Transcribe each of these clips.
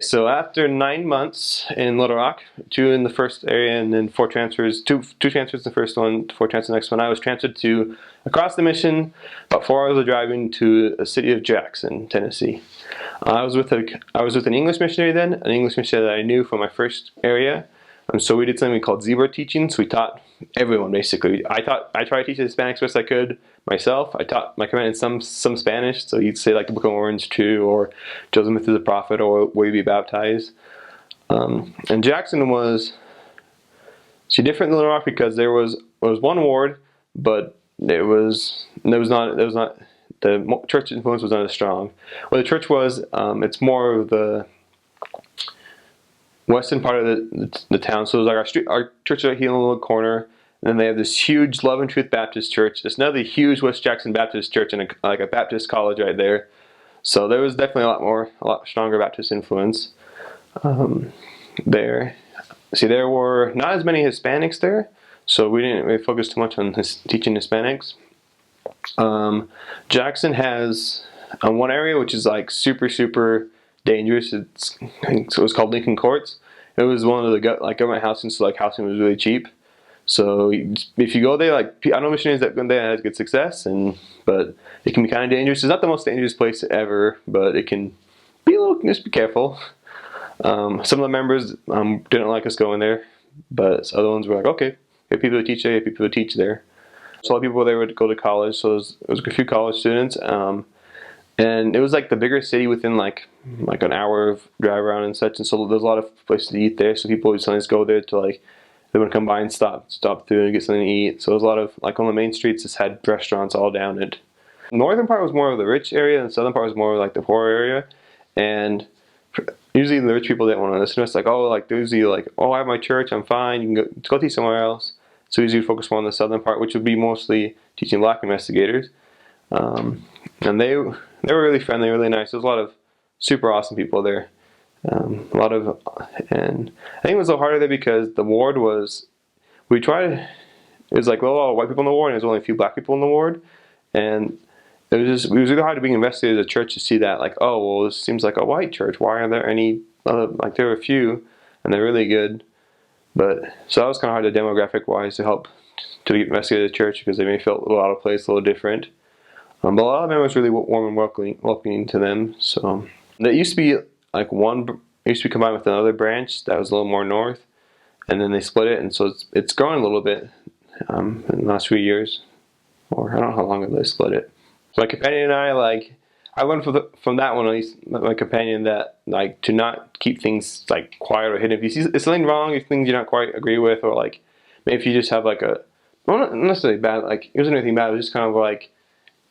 So after 9 months in Little Rock, 2 in the first area, and then 4 transfers, two transfers in the first one, 4 transfers in the next one, I was transferred to across the mission, about 4 hours of driving to the city of Jackson, Tennessee. I was with an English missionary then, an English missionary that I knew from my first area. So we did something called zebra teaching. So we taught everyone basically. I tried to teach the Hispanics best I could myself. I taught my command in some Spanish. So you'd say like the Book of Mormon 2, or Joseph Smith is a prophet, or Will You Be Baptized? And Jackson was different than Little Rock because there was one ward, but there was not the church influence was not as strong. Where the church was, it's more of the western part of the town. So it was like our church right here in the little corner. And then they have this huge Love and Truth Baptist Church. There's another huge West Jackson Baptist Church and like a Baptist college right there. So there was definitely a lot stronger Baptist influence there. See, there were not as many Hispanics there, so we didn't really focus too much on teaching Hispanics. Jackson has one area which is like super dangerous. It was called Lincoln Courts. It was one of the government housing, so like housing was really cheap. So if you go there, like I know missionaries that go there has good success, but it can be kind of dangerous. It's not the most dangerous place ever, but it can be a little. Just be careful. Some of the members didn't like us going there, but other ones were like, okay, if people who teach there, if people who teach there. So a lot of people there would go to college. So it was a few college students, and it was like the bigger city within like an hour of drive around and such. And so there's a lot of places to eat there. So people would sometimes go there to like. They would come by and stop through and get something to eat. So there was a lot of, like on the main streets, just had restaurants all down it. The northern part was more of the rich area, and the southern part was more like the poor area. And usually the rich people didn't want to listen to us. Like, oh, like, they're usually like, oh, I have my church, I'm fine, you can go teach somewhere else. So we usually focus more on the southern part, which would be mostly teaching black investigators. And they were really friendly, really nice. There was a lot of super awesome people there. And I think it was a little harder there because the ward was, it was like a lot of white people in the ward, and there was only a few black people in the ward, and it was really hard to be investigated as a church to see that, like, oh, well, this seems like a white church, why are there any other, like, there were a few, and they're really good, but, so that was kind of hard demographic wise to help to be investigated as a church, because they may feel a little out of place, a little different, but a lot of them was really warm and welcoming to them. So that used to be like it used to be combined with another branch that was a little more north, and then they split it, and so it's grown a little bit in the last few years, or I don't know how long ago they split it. My companion and I learned from that one, at least my companion, that like to not keep things like quiet or hidden. If you see it's something wrong, if things you don't quite agree with, or like maybe if you just have like well, not necessarily bad, like it wasn't anything bad, it was just kind of like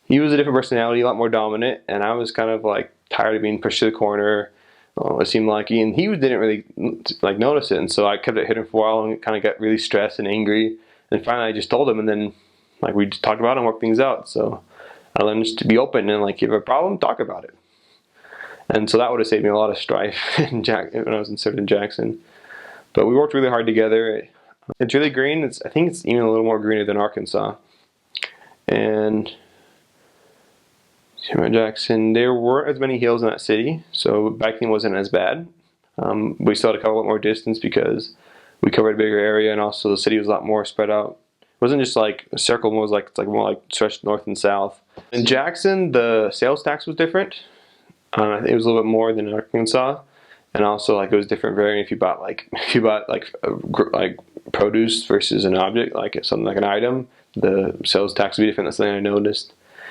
he was a different personality, a lot more dominant, and I was kind of like tired of being pushed to the corner. It seemed like he didn't really like notice it, and so I kept it hidden for a while and kind of got really stressed and angry. And finally, I just told him, and then like we just talked about it and worked things out. So I learned just to be open and like if you have a problem, talk about it. And so that would have saved me a lot of strife when I was inserted in Jackson. But we worked really hard together. It's really green. I think it's even a little more greener than Arkansas. And Jackson, there weren't as many hills in that city, so biking wasn't as bad. We still had to cover a lot more distance because we covered a bigger area, and also the city was a lot more spread out. It wasn't just like a circle; it was like more like stretched north and south. In Jackson, the sales tax was different. It was a little bit more than in Arkansas, and also like it was different varying if you bought like produce versus an object, like something like an item. The sales tax would be different. That's something I noticed.